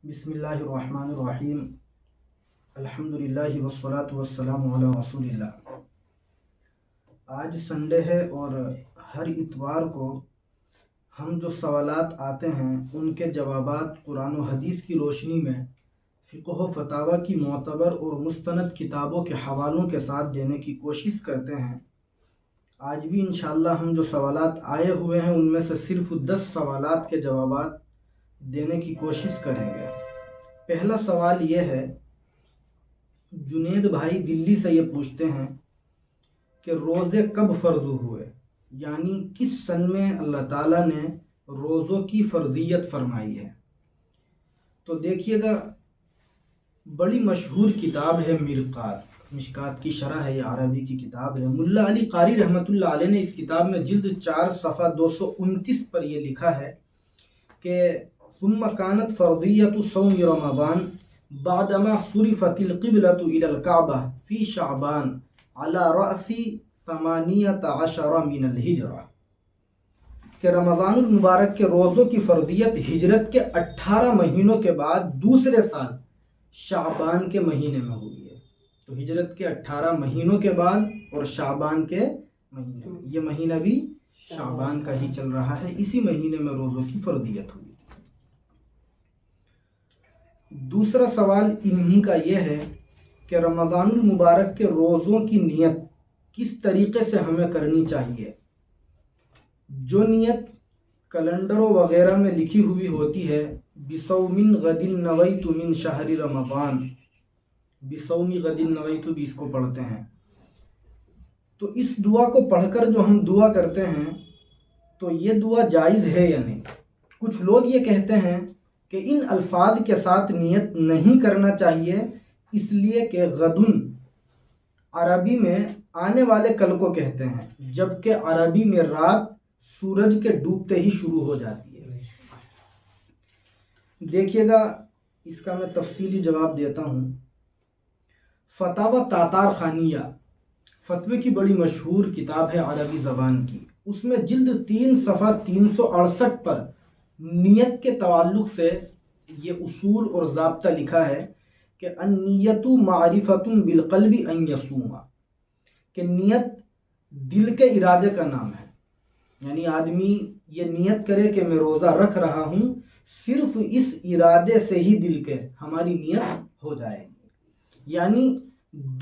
بسم اللہ الرحمن الرحیم الحمدللہ والصلاة والسلام علی رسول اللہ۔ آج سنڈے ہے اور ہر اتوار کو ہم جو سوالات آتے ہیں ان کے جوابات قرآن و حدیث کی روشنی میں فقہ و فتاوی کی معتبر اور مستند کتابوں کے حوالوں کے ساتھ دینے کی کوشش کرتے ہیں۔ آج بھی انشاءاللہ ہم جو سوالات آئے ہوئے ہیں ان میں سے صرف 10 سوالات کے جوابات دینے کی کوشش کریں گے۔ پہلا سوال یہ ہے، جنید بھائی دلی سے یہ پوچھتے ہیں کہ روزے کب فرض ہوئے، یعنی کس سن میں اللہ تعالیٰ نے روزوں کی فرضیت فرمائی ہے؟ تو دیکھیے گا، بڑی مشہور کتاب ہے مرقات، مشکات کی شرح ہے، یہ عربی کی کتاب ہے۔ ملا علی قاری رحمۃ اللہ علیہ نے اس کتاب میں جلد 4 صفحہ 229 پر یہ لکھا ہے کہ ثم كانت فرضية صوم رمضان بعدما صرفت القبلة إلى الكعبة في شعبان على رأس 18 من الہجرہ، کہ رمضان المبارک کے روزوں کی فرضیت ہجرت کے 18 مہینوں کے بعد دوسرے سال شعبان کے مہینے میں ہوئی ہے۔ تو ہجرت کے 18 مہینوں کے بعد اور شعبان کے مہینے میں، یہ مہینہ بھی شعبان کا ہی چل رہا ہے، اسی مہینے میں روزوں کی فرضیت ہوئی۔ دوسرا سوال انہی کا یہ ہے کہ رمضان المبارک کے روزوں کی نیت کس طریقے سے ہمیں کرنی چاہیے؟ جو نیت کیلنڈروں وغیرہ میں لکھی ہوئی ہوتی ہے، بصوم غد نویت من شہر رمضان، بصوم غد نویت بھی اس کو پڑھتے ہیں، تو اس دعا کو پڑھ کر جو ہم دعا کرتے ہیں تو یہ دعا جائز ہے یا نہیں؟ کچھ لوگ یہ کہتے ہیں کہ ان الفاظ کے ساتھ نیت نہیں کرنا چاہیے، اس لیے کہ غدن عربی میں آنے والے کل کو کہتے ہیں، جبکہ عربی میں رات سورج کے ڈوبتے ہی شروع ہو جاتی ہے۔ دیکھیے گا، اس کا میں تفصیلی جواب دیتا ہوں۔ فتاوی تاتار خانیہ فتوے کی بڑی مشہور کتاب ہے عربی زبان کی، اس میں جلد 3 صفحہ 368 پر نیت کے تعلق سے یہ اصول اور ضابطہ لکھا ہے کہ النیت معرفۃ بالقلب ان یصوم، کہ نیت دل کے ارادے کا نام ہے، یعنی آدمی یہ نیت کرے کہ میں روزہ رکھ رہا ہوں، صرف اس ارادے سے ہی دل کے ہماری نیت ہو جائے گی۔ یعنی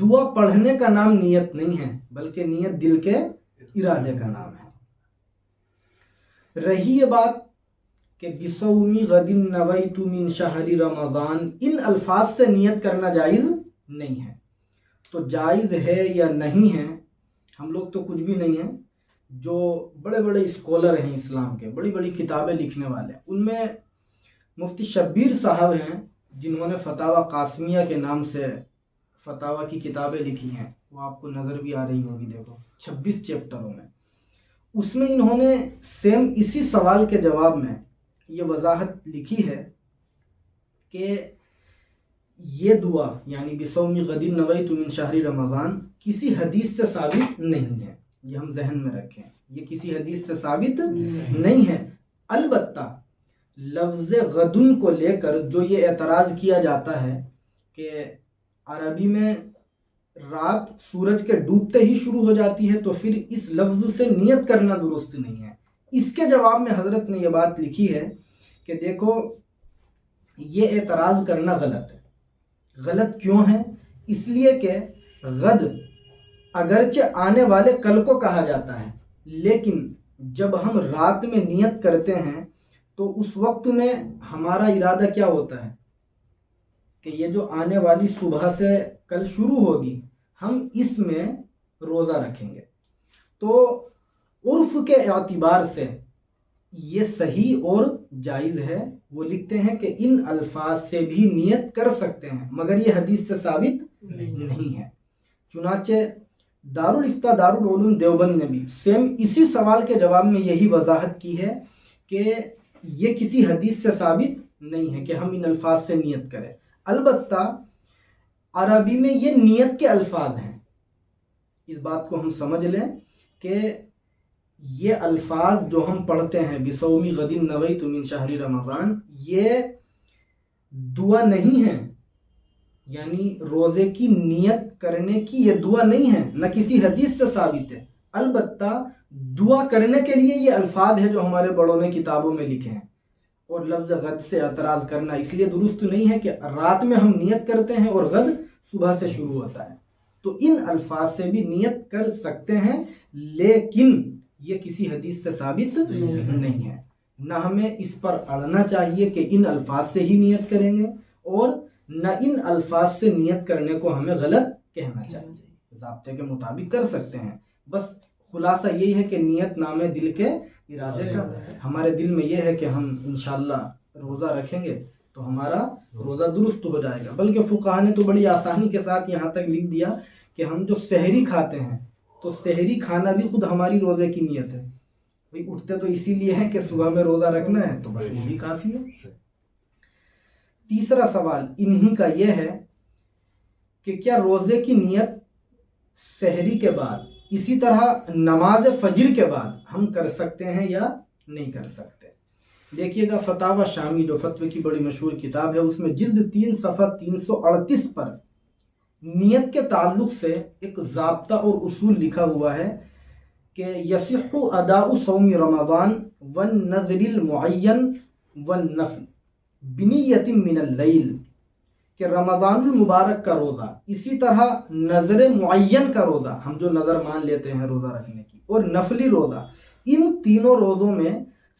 دعا پڑھنے کا نام نیت نہیں ہے، بلکہ نیت دل کے ارادے کا نام ہے۔ رہی یہ بات کہ بصوم غد نویت من شہر رمضان، ان الفاظ سے نیت کرنا جائز نہیں ہے۔ تو جائز ہے یا نہیں ہے، ہم لوگ تو کچھ بھی نہیں ہیں، جو بڑے بڑے اسکالر ہیں اسلام کے، بڑی بڑی کتابیں لکھنے والے، ان میں مفتی شبیر صاحب ہیں جنہوں نے فتاوی قاسمیہ کے نام سے فتاوی کی کتابیں لکھی ہیں، وہ آپ کو نظر بھی آ رہی ہوگی، دیکھو 26 چیپٹروں میں۔ اس میں انہوں نے سیم اسی سوال کے جواب میں یہ وضاحت لکھی ہے کہ یہ دعا یعنی بصوم غد نویت من شہر رمضان کسی حدیث سے ثابت نہیں ہے، یہ ہم ذہن میں رکھیں، یہ کسی حدیث سے ثابت نہیں ہے۔ البتہ لفظ غدن کو لے کر جو یہ اعتراض کیا جاتا ہے کہ عربی میں رات سورج کے ڈوبتے ہی شروع ہو جاتی ہے، تو پھر اس لفظ سے نیت کرنا درست نہیں ہے، اس کے جواب میں حضرت نے یہ بات لکھی ہے کہ دیکھو، یہ اعتراض کرنا غلط ہے۔ غلط کیوں ہے؟ اس لیے کہ غد اگرچہ آنے والے کل کو کہا جاتا ہے، لیکن جب ہم رات میں نیت کرتے ہیں تو اس وقت میں ہمارا ارادہ کیا ہوتا ہے کہ یہ جو آنے والی صبح سے کل شروع ہوگی، ہم اس میں روزہ رکھیں گے۔ تو عرف کے اعتبار سے یہ صحیح اور جائز ہے۔ وہ لکھتے ہیں کہ ان الفاظ سے بھی نیت کر سکتے ہیں، مگر یہ حدیث سے ثابت نہیں ہے۔ چنانچہ دارالفتاء دارالعلوم دیوبند نے بھی سیم اسی سوال کے جواب میں یہی وضاحت کی ہے کہ یہ کسی حدیث سے ثابت نہیں ہے کہ ہم ان الفاظ سے نیت کریں۔ البتہ عربی میں یہ نیت کے الفاظ ہیں، اس بات کو ہم سمجھ لیں کہ یہ الفاظ جو ہم پڑھتے ہیں بصوم غد نویت من شہر رمضان، یہ دعا نہیں ہے، یعنی روزے کی نیت کرنے کی یہ دعا نہیں ہے، نہ کسی حدیث سے ثابت ہے۔ البتہ دعا کرنے کے لیے یہ الفاظ ہیں جو ہمارے بڑوں نے کتابوں میں لکھے ہیں، اور لفظ غد سے اعتراض کرنا اس لیے درست نہیں ہے کہ رات میں ہم نیت کرتے ہیں اور غد صبح سے شروع ہوتا ہے، تو ان الفاظ سے بھی نیت کر سکتے ہیں، لیکن یہ کسی حدیث سے ثابت نہیں ہے۔ نہ ہمیں اس پر اڑنا چاہیے کہ ان الفاظ سے ہی نیت کریں گے، اور نہ ان الفاظ سے نیت کرنے کو ہمیں غلط کہنا چاہیے، ضابطے کے مطابق کر سکتے ہیں۔ بس خلاصہ یہی ہے کہ نیت نام دل کے ارادے کا، ہمارے دل میں یہ ہے کہ ہم انشاءاللہ روزہ رکھیں گے تو ہمارا روزہ درست ہو جائے گا۔ بلکہ فقہا نے تو بڑی آسانی کے ساتھ یہاں تک لکھ دیا کہ ہم جو سحری کھاتے ہیں تو سحری کھانا بھی خود ہماری روزے کی نیت ہے، بھئی اٹھتے تو اسی لیے ہے کہ صبح میں روزہ رکھنا ہے، تو بس یہی کافی ہے۔ تیسرا سوال انہی کا یہ ہے کہ کیا روزے کی نیت سحری کے بعد اسی طرح نماز فجر کے بعد ہم کر سکتے ہیں یا نہیں کر سکتے؟ دیکھیے گا فتاوی شامی جو فتوے کی بڑی مشہور کتاب ہے، اس میں جلد 3 صفحہ 338 پر نیت کے تعلق سے ایک ضابطہ اور اصول لکھا ہوا ہے کہ یصح اداء صوم رمضان والنذر المعین والنفل بنیت من اللیل، کہ رمضان المبارک کا روزہ، اسی طرح نظر معین کا روزہ، ہم جو نظر مان لیتے ہیں روزہ رکھنے کی، اور نفلی روزہ، ان تینوں روزوں میں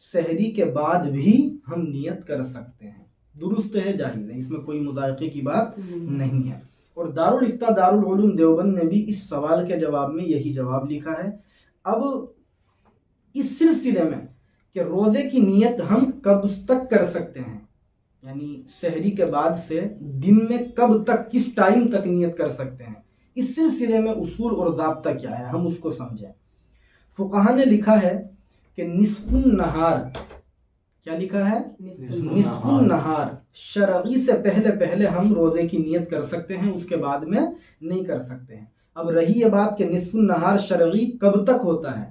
سحری کے بعد بھی ہم نیت کر سکتے ہیں، درست ہے، جائز ہے، اس میں کوئی مذائقے کی بات نہیں ہے۔ اور دارالفتہ دارالعلوم دیوبند نے بھی اس سوال کے جواب میں یہی جواب لکھا ہے۔ اب اس سلسلے میں کہ روزے کی نیت ہم کب تک کر سکتے ہیں، یعنی سحری کے بعد سے دن میں کب تک، کس ٹائم تک نیت کر سکتے ہیں، اس سلسلے میں اصول اور ضابطہ کیا ہے ہم اس کو سمجھیں۔ فقہا نے لکھا ہے کہ نصف النہار، کیا لکھا ہے؟ نصف النہار، شرعی سے پہلے ہم روزے کی نیت کر سکتے ہیں، اس کے بعد میں نہیں کر سکتے ہیں۔ اب رہی یہ بات کہ نصف النہار شرعی کب تک ہوتا ہے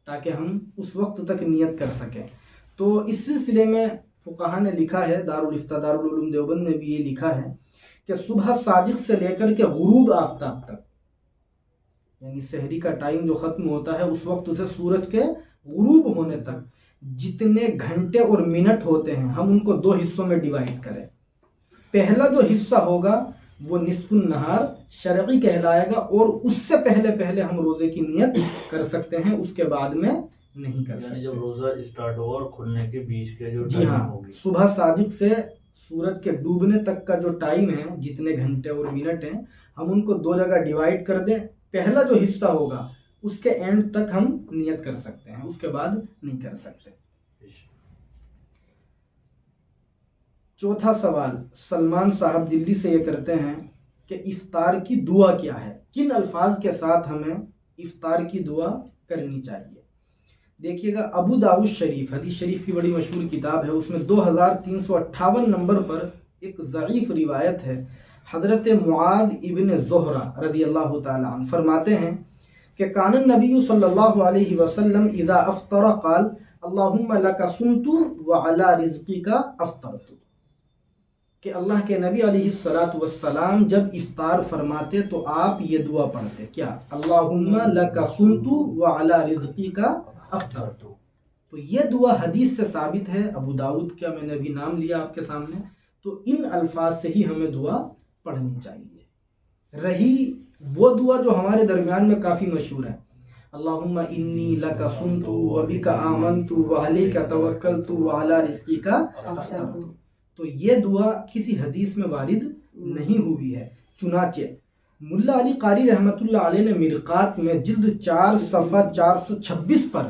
تاکہ ہم اس وقت تک نیت کر سکیں، تو اس سلسلے میں فقہا نے لکھا ہے، دارالفتہ دارالعلوم دیوبند نے بھی یہ لکھا ہے کہ صبح صادق سے لے کر کے غروب آفتاب تک، یعنی سحری کا ٹائم جو ختم ہوتا ہے اس وقت سے سورج کے غروب ہونے تک جتنے گھنٹے اور منٹ ہوتے ہیں ہم ان کو 2 حصوں میں ڈیوائڈ کریں۔ پہلا جو حصہ ہوگا وہ نصف النہار شرعی کہلائے گا، اور اس سے پہلے ہم روزے کی نیت کر سکتے ہیں، اس کے بعد میں نہیں کر سکتے۔ یعنی جب روزہ اسٹارٹ ہو اور کھلنے کے بیچ کے جو جی ٹائم ہاں، ہوگی، صبح صادق سے سورج کے ڈوبنے تک کا جو ٹائم ہے، جتنے گھنٹے اور منٹ ہیں، ہم ان کو 2 جگہ ڈیوائڈ کر دیں۔ پہلا جو حصہ ہوگا اس کے اینڈ تک ہم نیت کر سکتے ہیں، اس کے بعد نہیں کر سکتے۔ چوتھا سوال سلمان صاحب دلی سے یہ کرتے ہیں کہ افطار کی دعا کیا ہے، کن الفاظ کے ساتھ ہمیں افطار کی دعا کرنی چاہیے؟ دیکھیے گا ابو داؤد شریف، حدیث شریف کی بڑی مشہور کتاب ہے، اس میں 2358 نمبر پر ایک ضعیف روایت ہے۔ حضرت معاذ ابن زہرہ رضی اللہ تعالی عنہ فرماتے ہیں کہ کان النبی صلی اللہ علیہ وسلم اذا افطر قال اللہم لک صمت وعلی رزقک افطرت، کہ اللہ کے نبی علیہ السلام جب افطار فرماتے تو آپ یہ دعا پڑھتے، کیا؟ اللہم لک صمت وعلی رزقک افطرت۔ تو یہ دعا حدیث سے ثابت ہے، ابو داؤد کا میں نے ابھی نام لیا آپ کے سامنے، تو ان الفاظ سے ہی ہمیں دعا پڑھنی چاہیے۔ رہی وہ دعا جو ہمارے درمیان میں کافی مشہور ہے، اللہم انی لک صمت وبک آمنت وعلیک توکلت وعلی رزقک افطرت، تو یہ دعا کسی حدیث میں وارد نہیں ہوئی ہے۔ چنانچہ ملا علی قاری رحمۃ اللہ علیہ نے مرقات میں جلد 4 صفحہ 426 پر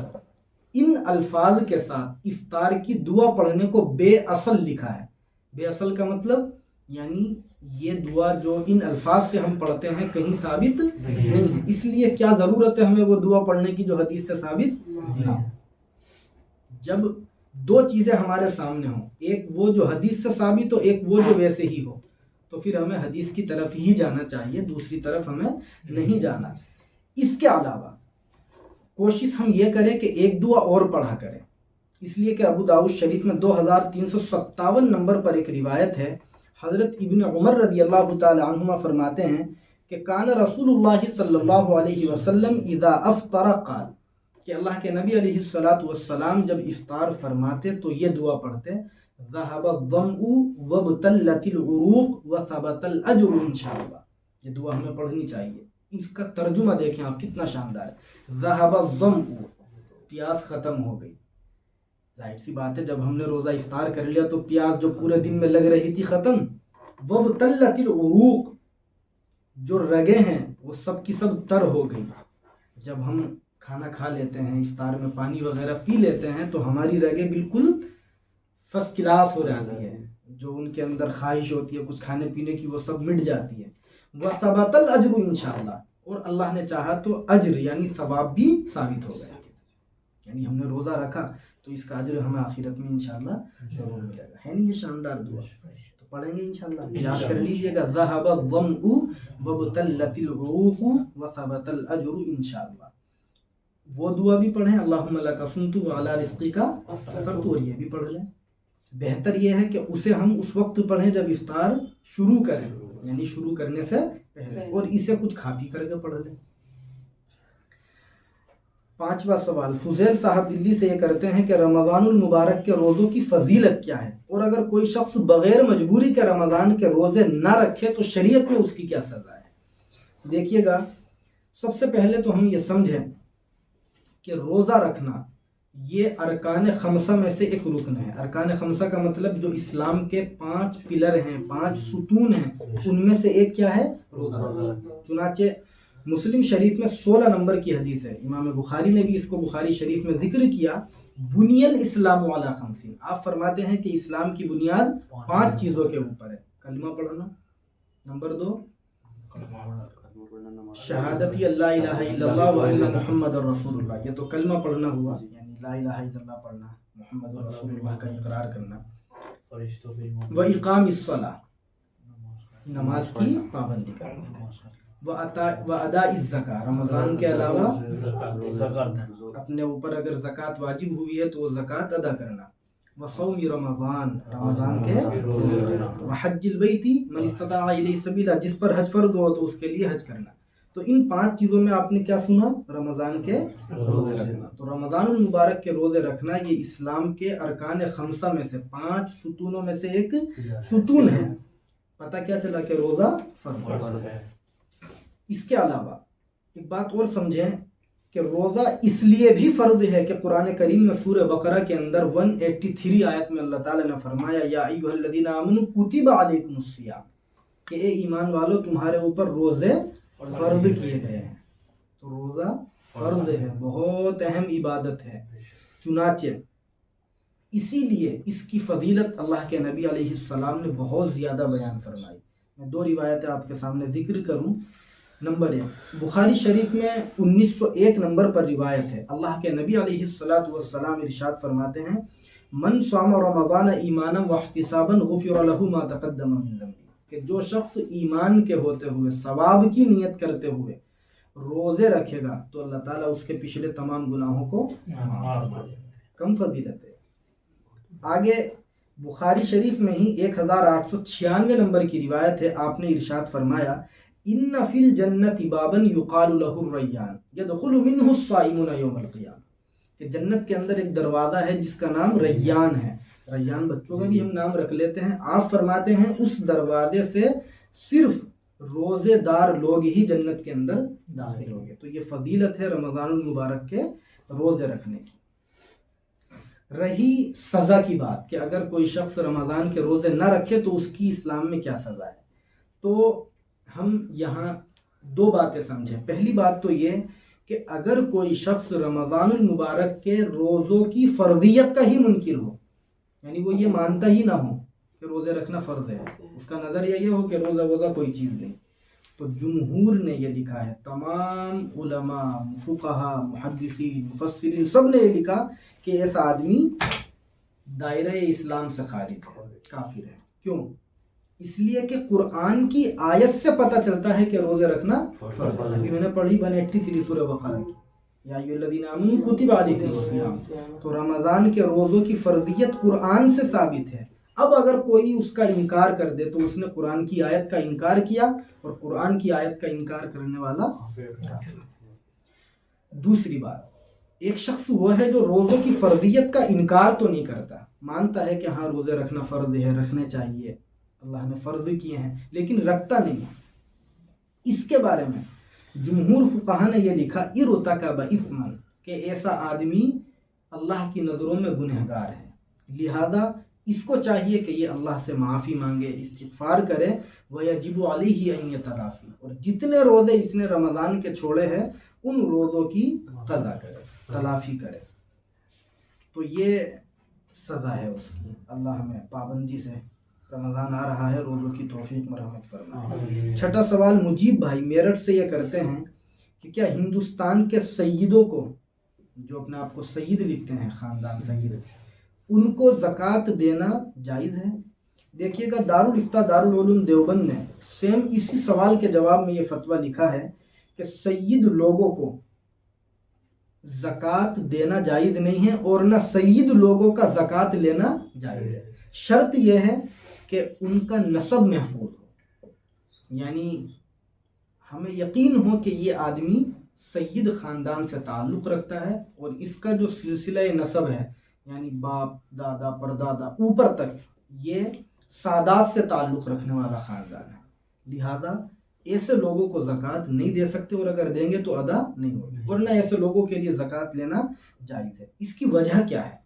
ان الفاظ کے ساتھ افطار کی دعا پڑھنے کو بے اصل لکھا ہے۔ بے اصل کا مطلب یعنی یہ دعا جو ان الفاظ سے ہم پڑھتے ہیں کہیں ثابت نہیں ہے، اس لیے کیا ضرورت ہے ہمیں وہ دعا پڑھنے کی جو حدیث سے ثابت نہ ہو۔ جب 2 چیزیں ہمارے سامنے ہوں، ایک وہ جو حدیث سے ثابت ہو، ایک وہ جو ویسے ہی ہو، تو پھر ہمیں حدیث کی طرف ہی جانا چاہیے، دوسری طرف ہمیں نہیں جانا۔ اس کے علاوہ کوشش ہم یہ کریں کہ ایک دعا اور پڑھا کریں، اس لیے کہ ابو داؤد شریف میں 2357 نمبر پر ایک روایت ہے، حضرت ابن عمر رضی اللہ تعالی عنہما فرماتے ہیں کہ کان رسول اللہ صلی اللہ علیہ وسلم اذا افطر قال، کہ اللہ کے نبی علیہ الصلاۃ والسلام جب افطار فرماتے تو یہ دعا پڑھتے، ذهب الظمأ وابتلت العروق وثبت الاجر انشاءاللہ۔ یہ دعا ہمیں پڑھنی چاہیے۔ اس کا ترجمہ دیکھیں آپ، کتنا شاندار ہے۔ ذهب الظمأ، پیاس ختم ہو گئی۔ ظاہر سی بات ہے جب ہم نے روزہ افطار کر لیا تو پیاس جو پورے دن میں لگ رہی تھی ختم۔ وابتلت العروق، جو رگیں ہیں وہ سب کی سب تر ہو گئی۔ جب ہم کھانا کھا لیتے ہیں، افطار میں پانی وغیرہ پی لیتے ہیں تو ہماری رگیں بالکل فرسٹ کلاس ہو جاتی ہے، جو ان کے اندر خواہش ہوتی ہے کچھ کھانے پینے کی وہ سب مٹ جاتی ہے۔ وثبت الاجر انشاءاللہ، اور اللہ نے چاہا تو اجر یعنی ثواب بھی ثابت ہو گیا، یعنی ہم نے روزہ رکھا تو اس کا اجر ہمیں آخرت میں انشاءاللہ ضرور ملے گا۔ ہے نہیں یہ شاندار دعا؟ تو پڑھیں گے انشاءاللہ، یاد کر لیجئے گا، ذهب الظمأ وابتلت العروق وثبت الاجر انشاءاللہ۔ وہ دعا بھی پڑھیں، اللہم لک صمت وعلی رزقک افطرت، اور یہ بھی پڑھ لیں۔ بہتر یہ ہے کہ اسے ہم اس وقت پڑھیں جب افطار شروع کریں، یعنی شروع کرنے سے پہلے، اور اسے کچھ کھا پی کر کے پڑھ لیں۔ پانچواں سوال فضیل صاحب دلی سے یہ کرتے ہیں کہ رمضان المبارک کے روزوں کی فضیلت کیا ہے، اور اگر کوئی شخص بغیر مجبوری کے رمضان کے روزے نہ رکھے تو شریعت میں اس کی کیا سزا ہے؟ دیکھیے گا، سب سے پہلے تو ہم یہ سمجھیں کہ روزہ رکھنا یہ ارکان خمسہ میں سے ایک رکن ہے۔ ارکان خمسہ کا مطلب جو اسلام کے 5 پلر ہیں، 5 ستون ہیں، ان میں سے ایک کیا ہے؟ روزہ۔ چنانچہ مسلم شریف میں 16 نمبر کی حدیث ہے، امام بخاری نے بھی اس کو بخاری شریف میں ذکر کیا، بنی الاسلام علی 50، آپ فرماتے ہیں کہ اسلام کی بنیاد 5 چیزوں کے اوپر ہے۔ کلمہ پڑھنا، نمبر 2 شہادتی اللہ الہ الا اللہ و ان محمد رسول اللہ، یہ تو کلمہ پڑھنا ہوا، یعنی لا الہ الا اللہ پڑھنا، محمد رسول اللہ کا اقرار کرنا۔ و اقام الصلاۃ، نماز کی پابندی کرنا۔ و اداء الزکاۃ، رمضان کے علاوہ اپنے اوپر اگر زکوٰۃ واجب ہوئی ہے تو وہ زکوٰۃ ادا کرنا۔ وصوم رمضان، رمضان کے وحج البیت من استطاع الیہ سبیلا، جس پر حج فرض ہو تو اس کے لیے حج کرنا۔ تو ان 5 چیزوں میں آپ نے کیا سنا؟ رمضان کے روزے رکھنا۔ تو رمضان المبارک کے روزے رکھنا یہ اسلام کے ارکان خمسہ میں سے 5 ستونوں میں سے ایک ستون ہے۔ پتہ کیا چلا کہ روزہ فرض ہے۔ اس کے علاوہ ایک بات اور سمجھیں کہ روزہ اس لیے بھی فرض ہے کہ قرآن کریم میں سورہ بقرہ کے اندر 183 آیت میں اللہ تعالیٰ نے فرمایا یا ایھا الذین آمنوا کتب علیکم الصیام، کہ اے ایمان والو تمہارے اوپر روزے فرض کیے گئے ہیں۔ تو روزہ فرض ہے، بہت اہم عبادت ہے۔ چنانچہ اسی لیے اس کی فضیلت اللہ کے نبی علیہ السلام نے بہت زیادہ بیان فرمائی۔ میں 2 روایتیں آپ کے سامنے ذکر کروں۔ نمبر 1 بخاری شریف میں 1901 نمبر پر روایت ہے، اللہ کے نبی علیہ السلام ارشاد فرماتے ہیں من صام رمضان ایمانا واحتسابا غفر له ما تقدم من ذنبه، کہ جو شخص ایمان کے ہوتے ہوئے ثواب کی نیت کرتے ہوئے روزے رکھے گا تو اللہ تعالیٰ اس کے پچھلے تمام گناہوں کو معاف کر دے گا۔ کم فضیلت ہے۔ آگے بخاری شریف میں ہی 1896 نمبر کی روایت ہے، آپ نے ارشاد فرمایا ان فی الجنت بابا یقال له الریان یدخل منه الصائمون یوم القیامہ، کہ جنت کے اندر ایک دروازہ ہے جس کا نام ریان ہے۔ ریان بچوں کا بھی ہم نام رکھ لیتے ہیں۔ آپ فرماتے ہیں اس دروازے سے صرف روزے دار لوگ ہی جنت کے اندر داخل ہوں گے۔ تو یہ فضیلت ہے رمضان المبارک کے روزے رکھنے کی۔ رہی سزا کی بات کہ اگر کوئی شخص رمضان کے روزے نہ رکھے تو اس کی اسلام میں کیا سزا ہے، تو ہم یہاں 2 باتیں سمجھیں۔ پہلی بات تو یہ کہ اگر کوئی شخص رمضان المبارک کے روزوں کی فرضیت کا ہی منکر ہو، یعنی وہ یہ مانتا ہی نہ ہو کہ روزے رکھنا فرض ہے، اس کا نظریہ یہ ہو کہ روزہ کوئی چیز نہیں، تو جمہور نے یہ لکھا ہے، تمام علماء، فقہا، محدثین، مفسرین سب نے یہ لکھا کہ ایسا آدمی دائرہ اسلام سے خارج ہے، کافر ہے۔ کیوں؟ اس لیے کہ قرآن کی آیت سے پتہ چلتا ہے کہ روزے رکھنا فرض ہے۔ ابھی میں نے پڑھی 183 سورہ بقرہ کی، یا ایھا الذین آمنوا کتب علیکم الصیام، تو رمضان کے روزوں کی فرضیت قرآن سے ثابت ہے۔ اب اگر کوئی اس کا انکار کر دے تو اس نے قرآن کی آیت کا انکار کیا، اور قرآن کی آیت کا انکار کرنے والا کافر۔ دوسری بات، ایک شخص وہ ہے جو روزوں کی فرضیت کا انکار تو نہیں کرتا، مانتا ہے کہ ہاں روزے رکھنا فرض ہے، رکھنے چاہیے، اللہ نے فرض کیے ہیں، لیکن رکھتا نہیں ہے۔ اس کے بارے میں جمہور فقہا نے یہ لکھا ارتکب اثما، کہ ایسا آدمی اللہ کی نظروں میں گنہگار ہے، لہذا اس کو چاہیے کہ یہ اللہ سے معافی مانگے، استغفار کرے، وَيَجِبُ عَلَيْهِ أَن يَتَلَافِي، اور جتنے روزے اس نے رمضان کے چھوڑے ہیں ان روزوں کی قضا کرے، تلافی کرے۔ تو یہ سزا ہے اس کی۔ اللہ ہمیں پابندی سے، رمضان آ رہا ہے، روزوں کی توفیق مرحمت فرمائے۔ چھٹا سوال مجیب بھائی میرٹھ سے یہ کرتے ہیں کہ کیا ہندوستان کے سیدوں کو، جو اپنے آپ کو سید لکھتے ہیں، خاندان سید، ان کو زکوٰۃ دینا جائز ہے؟ دیکھیے گا دارالفتہ دارالعلوم دیوبند نے سیم اسی سوال کے جواب میں یہ فتویٰ لکھا ہے کہ سید لوگوں کو زکوٰۃ دینا جائز نہیں ہے، اور نہ سید لوگوں کا زکوٰۃ لینا جائز ہے۔ شرط یہ ہے کہ ان کا نسب محفوظ ہو، یعنی ہمیں یقین ہو کہ یہ آدمی سید خاندان سے تعلق رکھتا ہے، اور اس کا جو سلسلہ نسب ہے، یعنی باپ دادا پردادا اوپر تک، یہ سادات سے تعلق رکھنے والا خاندان ہے، لہذا ایسے لوگوں کو زکوٰۃ نہیں دے سکتے، اور اگر دیں گے تو ادا نہیں ہوگی، ورنہ ایسے لوگوں کے لیے زکوٰۃ لینا جائز ہے۔ اس کی وجہ کیا ہے؟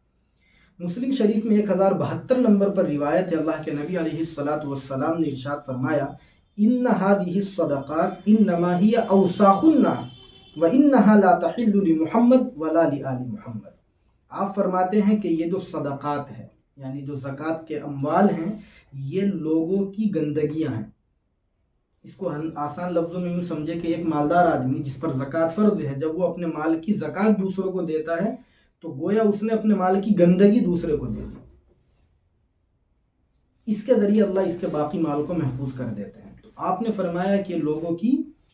مسلم شریف میں 1072 نمبر پر روایت ہے، اللہ کے نبی علیہ الصلاۃ والسلام نے ارشاد فرمایا، ان هذه الصدقات انما هي اوساخ الناس وانها لا تحل لمحمد ولا لآل محمد۔ آپ فرماتے ہیں کہ یہ جو صدقات ہے، یعنی جو زکوٰۃ کے اموال ہیں، یہ لوگوں کی گندگیاں ہیں۔ اس کو آسان لفظوں میں یوں سمجھے کہ ایک مالدار آدمی جس پر زکوٰۃ فرض ہے، جب وہ اپنے مال کی زکوٰۃ دوسروں کو دیتا ہے تو گویا اس نے اپنے مال کی گندگی دوسرے کو دے دی۔ اس کے ذریعے اللہ اس کے باقی مال کو محفوظ کر دیتے ہیں۔ تو آپ نے فرمایا کہ لوگوں کی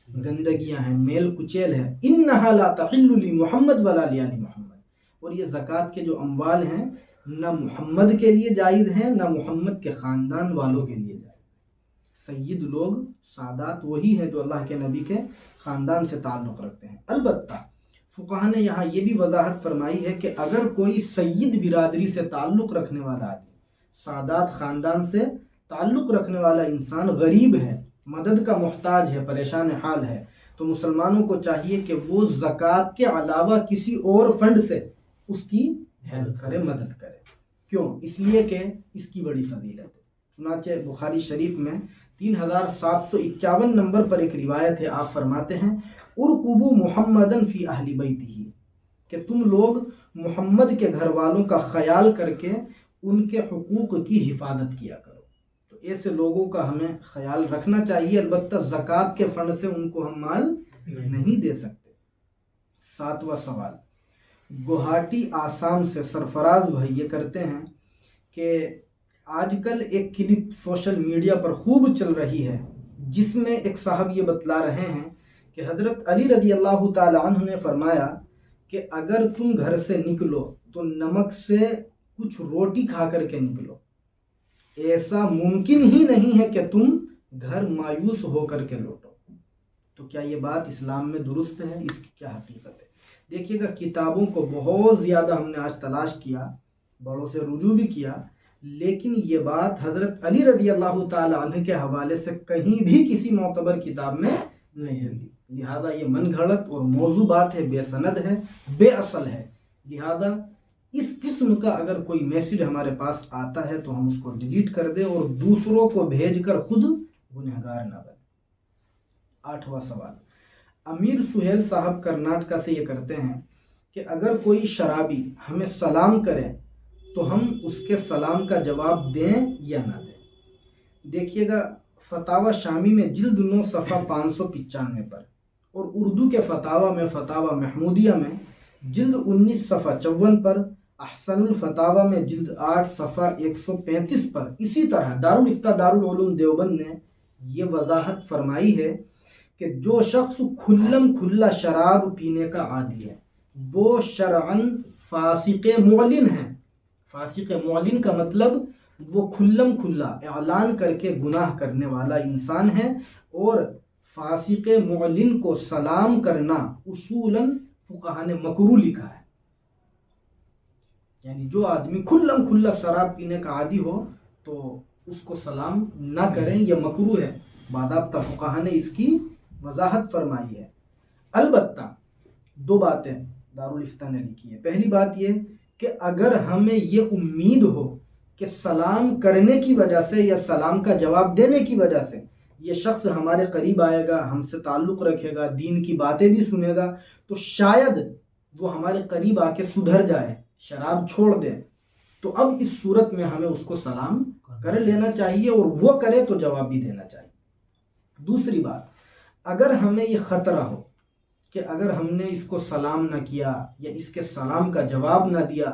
گندگیاں ہیں، میل کچیل ہے، انہا لا تحل لمحمد ولا لآل محمد، اور یہ زکوٰۃ کے جو اموال ہیں نہ محمد کے لیے جائز ہیں، نہ محمد کے خاندان والوں کے لیے جائز۔ سید لوگ، سادات وہی ہیں جو اللہ کے نبی کے خاندان سے تعلق رکھتے ہیں۔ البتہ فقہا نے یہاں یہ بھی وضاحت فرمائی ہے کہ اگر کوئی سید برادری سے تعلق رکھنے والا آدمی، سادات خاندان سے تعلق رکھنے والا انسان غریب ہے، مدد کا محتاج ہے، پریشان حال ہے، تو مسلمانوں کو چاہیے کہ وہ زکوٰۃ کے علاوہ کسی اور فنڈ سے اس کی ہیلپ کرے، مدد کرے۔ کیوں؟ اس لیے کہ اس کی بڑی فضیلت ہے۔ چنانچہ بخاری شریف میں 3751 نمبر پر ایک روایت ہے، آپ فرماتے ہیں، ارقبوا محمدًا فی اہل بیتہ، کہ تم لوگ محمد کے گھر والوں کا خیال کر کے ان کے حقوق کی حفاظت کیا کرو۔ تو ایسے لوگوں کا ہمیں خیال رکھنا چاہیے، البتہ زکوٰۃ کے فنڈ سے ان کو ہم مال نہیں دے سکتے۔ 7واں سوال گوہاٹی آسام سے سرفراز بھائی یہ کرتے ہیں کہ آج کل ایک کلپ سوشل میڈیا پر خوب چل رہی ہے، جس میں ایک صاحب یہ بتلا رہے ہیں کہ حضرت علی رضی اللہ تعالی عنہ نے فرمایا کہ اگر تم گھر سے نکلو تو نمک سے کچھ روٹی کھا کر کے نکلو، ایسا ممکن ہی نہیں ہے کہ تم گھر مایوس ہو کر کے لوٹو۔ تو کیا یہ بات اسلام میں درست ہے؟ اس کی کیا حقیقت ہے؟ دیکھیے گا کتابوں کو بہت زیادہ ہم نے آج تلاش کیا، بڑوں سے رجوع بھی کیا، لیکن یہ بات حضرت علی رضی اللہ تعالی عنہ کے حوالے سے کہیں بھی کسی معتبر کتاب میں نہیں ملی، لہذا یہ من گھڑت اور موضوع بات ہے، بے سند ہے، بے اصل ہے۔ لہذا اس قسم کا اگر کوئی میسیج ہمارے پاس آتا ہے تو ہم اس کو ڈیلیٹ کر دیں اور دوسروں کو بھیج کر خود گنہگار نہ بنیں۔ 8واں سوال امیر سہیل صاحب کرناٹکا سے یہ کرتے ہیں کہ اگر کوئی شرابی ہمیں سلام کرے تو ہم اس کے سلام کا جواب دیں یا نہ دیں؟ دیکھیے گا فتاوی شامی میں جلد 9 صفحہ 595 پر، اور اردو کے فتاوی میں فتاوی محمودیہ میں جلد 19 صفحہ 54 پر، احسن الفتاوی میں جلد 8 صفحہ 135 پر، اسی طرح دارالفتہ دارالعلوم دیوبند نے یہ وضاحت فرمائی ہے کہ جو شخص کھلم کھلا شراب پینے کا عادی ہے، وہ شرعن فاسق معلن ہیں. فاسق معلن کا مطلب وہ کھلم کھلا اعلان کر کے گناہ کرنے والا انسان ہے. اور فاسق معلن کو سلام کرنا اصولاً فقہا نے مکروہ لکھا ہے. یعنی جو آدمی کھلم کھلا شراب پینے کا عادی ہو تو اس کو سلام نہ کریں، یہ مکروہ ہے. باضابطہ فقہا نے اس کی وضاحت فرمائی ہے. البتہ دو باتیں دارالفتاء نے لکھی ہے. پہلی بات یہ کہ اگر ہمیں یہ امید ہو کہ سلام کرنے کی وجہ سے یا سلام کا جواب دینے کی وجہ سے یہ شخص ہمارے قریب آئے گا، ہم سے تعلق رکھے گا، دین کی باتیں بھی سنے گا، تو شاید وہ ہمارے قریب آ کے سدھر جائے، شراب چھوڑ دے، تو اب اس صورت میں ہمیں اس کو سلام کر لینا چاہیے، اور وہ کرے تو جواب بھی دینا چاہیے. دوسری بات، اگر ہمیں یہ خطرہ ہو کہ اگر ہم نے اس کو سلام نہ کیا یا اس کے سلام کا جواب نہ دیا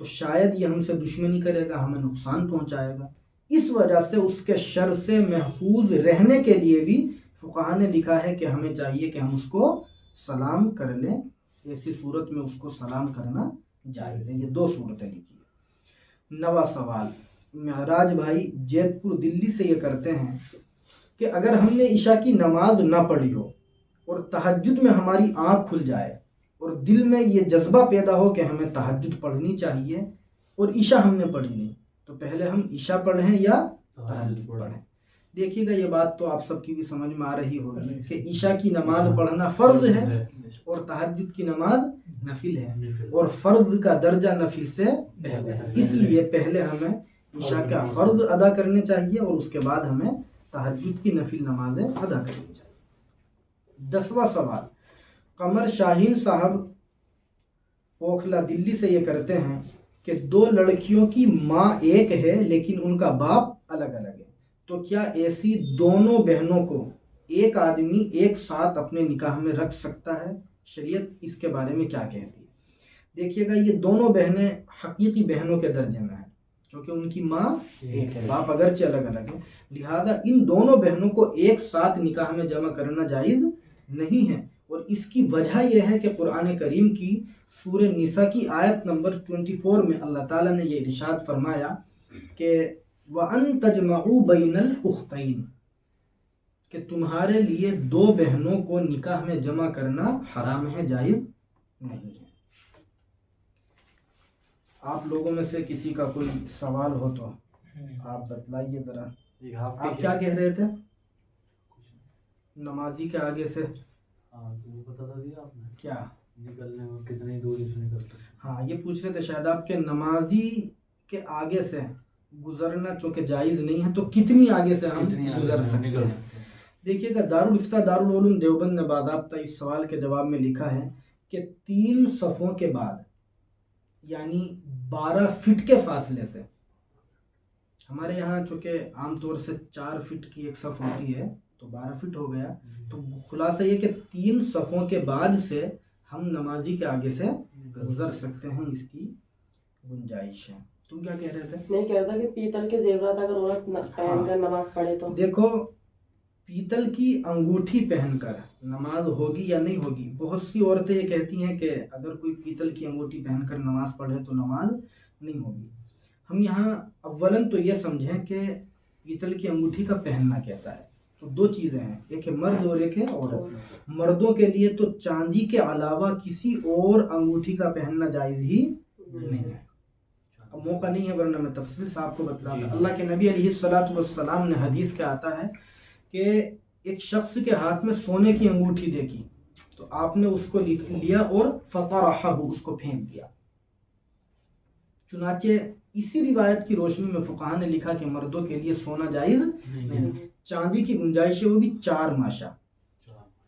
تو شاید یہ ہم سے دشمنی کرے گا، ہمیں نقصان پہنچائے گا، اس وجہ سے اس کے شر سے محفوظ رہنے کے لیے بھی فقہا نے لکھا ہے کہ ہمیں چاہیے کہ ہم اس کو سلام کر لیں. ایسی صورت میں اس کو سلام کرنا جائز ہے. یہ دو صورتیں لکھی ہیں. نواں سوال معراج بھائی جیت پور دلی سے یہ کرتے ہیں کہ اگر ہم نے عشاء کی نماز نہ پڑھی ہو اور تہجد میں ہماری آنکھ کھل جائے اور دل میں یہ جذبہ پیدا ہو کہ ہمیں تہجد پڑھنی چاہیے اور عشاء ہم نے پڑھی نہیں، تو پہلے ہم عشاء پڑھیں یا تہجد پڑھیں؟ دیکھیے گا یہ بات تو آپ سب کی بھی سمجھ میں آ رہی ہوگی کہ عشاء کی نماز پڑھنا فرض ہے اور تہجد کی نماز نفل ہے، اور فرض کا درجہ نفل سے پہلے ہے. اس لیے پہلے ہمیں عشاء کا فرض ادا کرنے چاہیے اور اس کے بعد ہمیں تہجد کی نفل نمازیں ادا کرنی چاہیے. 10واں سوال قمر شاہین صاحب اوکھلا دلی سے یہ کرتے ہیں کہ دو لڑکیوں کی ماں ایک ہے لیکن ان کا باپ الگ الگ ہے، تو کیا ایسی دونوں بہنوں کو ایک آدمی ایک ساتھ اپنے نکاح میں رکھ سکتا ہے؟ شریعت اس کے بارے میں کیا کہتی ہے؟ دیکھیے گا یہ دونوں بہنیں حقیقی بہنوں کے درجے میں ہیں چونکہ ان کی ماں ایک ہے، باپ اگرچہ الگ الگ ہے، لہذا ان دونوں بہنوں کو ایک ساتھ نکاح میں جمع کرنا جائز نہیں ہے. اور اس کی وجہ یہ ہے کہ قرآن کریم کی سورہ نساء کی آیت نمبر 24 میں اللہ تعالیٰ نے یہ ارشاد فرمایا کہ وَأَن تَجْمَعُوا بَيْنَ الْأُخْتَيْنِ، کہ تمہارے لیے دو بہنوں کو نکاح میں جمع کرنا حرام ہے، جائز نہیں ہے. آپ لوگوں میں سے کسی کا کوئی سوال ہو تو آپ بتلائیے ذرا. آپ کیا کہہ رہے تھے؟ نمازی کے آگے سے وہ بتا دیا آپ نے کیا نکلنے میں کتنی دوری سے نکل سکتے؟ ہاں یہ پوچھ رہے تھے شاید آپ کے نمازی کے آگے سے گزرنا چونکہ جائز نہیں ہے تو کتنی آگے سے ہم گزر سکتے ہیں؟ دیکھیے گا دارالفتاء دارالعلوم دیوبند نے باضابطہ اس سوال کے جواب میں لکھا ہے کہ 3 صفوں کے بعد یعنی 12 فٹ کے فاصلے سے، ہمارے یہاں چونکہ عام طور سے 4 فٹ کی ایک صف ہوتی ہے تو 12 فٹ ہو گیا، تو خلاصہ یہ کہ 3 صفوں کے بعد سے ہم نمازی کے آگے سے گزر سکتے ہیں، اس کی گنجائش ہے. تم کیا کہہ رہے تھے؟ میں کہہ رہا تھا کہ پیتل کے زیورات اگر عورت پہن کر نماز پڑھے تو دیکھو پیتل کی انگوٹھی پہن کر نماز ہوگی یا نہیں ہوگی. بہت سی عورتیں یہ کہتی ہیں کہ اگر کوئی پیتل کی انگوٹھی پہن کر نماز پڑھے تو نماز نہیں ہوگی. ہم یہاں اولاً تو یہ سمجھیں کہ پیتل کی انگوٹھی کا پہننا کیسا ہے. تو 2 چیزیں ہیں، ایک ہے مرد اور ایک ہے عورت. مردوں کے لیے تو چاندی کے علاوہ کسی اور انگوٹھی کا پہننا جائز ہی نہیں ہے. اب موقع نہیں ہے ورنہ میں تفصیل سے آپ کو بتلاتا. اللہ کے نبی علیہ الصلوۃ والسلام نے حدیث کے آتا ہے کہ ایک شخص کے ہاتھ میں سونے کی انگوٹھی دیکھی تو آپ نے اس کو لیا اور فطرحہ، اس کو پھینک دیا. چنانچہ اسی روایت کی روشنی میں فقہا نے لکھا کہ مردوں کے لیے سونا جائز نہیں. چاندی کی گنجائش ہے وہ بھی 4 ماشا.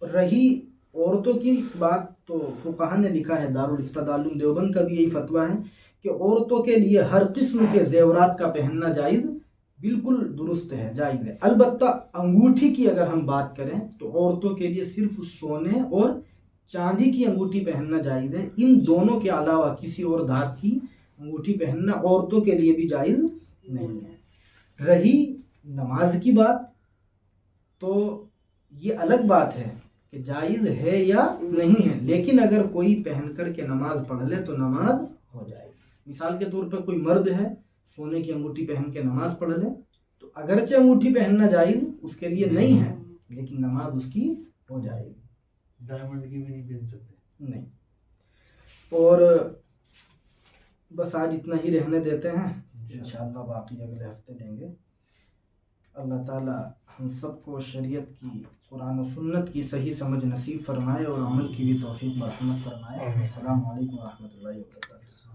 رہی عورتوں کی بات تو فقہا نے لکھا ہے، دارالفتاء دارالعلوم دیوبند کا بھی یہی فتویٰ ہے کہ عورتوں کے لیے ہر قسم کے زیورات کا پہننا جائز بالکل درست ہے، جائز ہے. البتہ انگوٹھی کی اگر ہم بات کریں تو عورتوں کے لیے صرف سونے اور چاندی کی انگوٹھی پہننا جائز ہے. ان دونوں کے علاوہ کسی اور دھات کی انگوٹھی پہننا عورتوں کے لیے بھی جائز نہیں ہے. رہی نماز کی بات تو یہ الگ بات ہے کہ جائز ہے یا نہیں ہے، لیکن اگر کوئی پہن کر کے نماز پڑھ لے تو نماز ہو جائے گی۔ مثال کے طور پر کوئی مرد ہے سونے کی انگوٹھی پہن کے نماز پڑھ لے تو اگرچہ انگوٹھی پہننا جائز اس کے لیے نہیں ہے، لیکن نماز اس کی ہو جائے گی۔ ڈائمنڈ کی بھی نہیں پہن سکتے؟ نہیں۔ اور بس آج اتنا ہی رہنے دیتے ہیں، انشاءاللہ باقی اگلے ہفتے دیں گے۔ اللہ تعالی ہم سب کو شریعت کی، قرآن و سنت کی صحیح سمجھ نصیب فرمائے اور عمل کی بھی توفیق مرحمت فرمائے۔ السلام علیکم ورحمۃ اللہ وبرکاتہ۔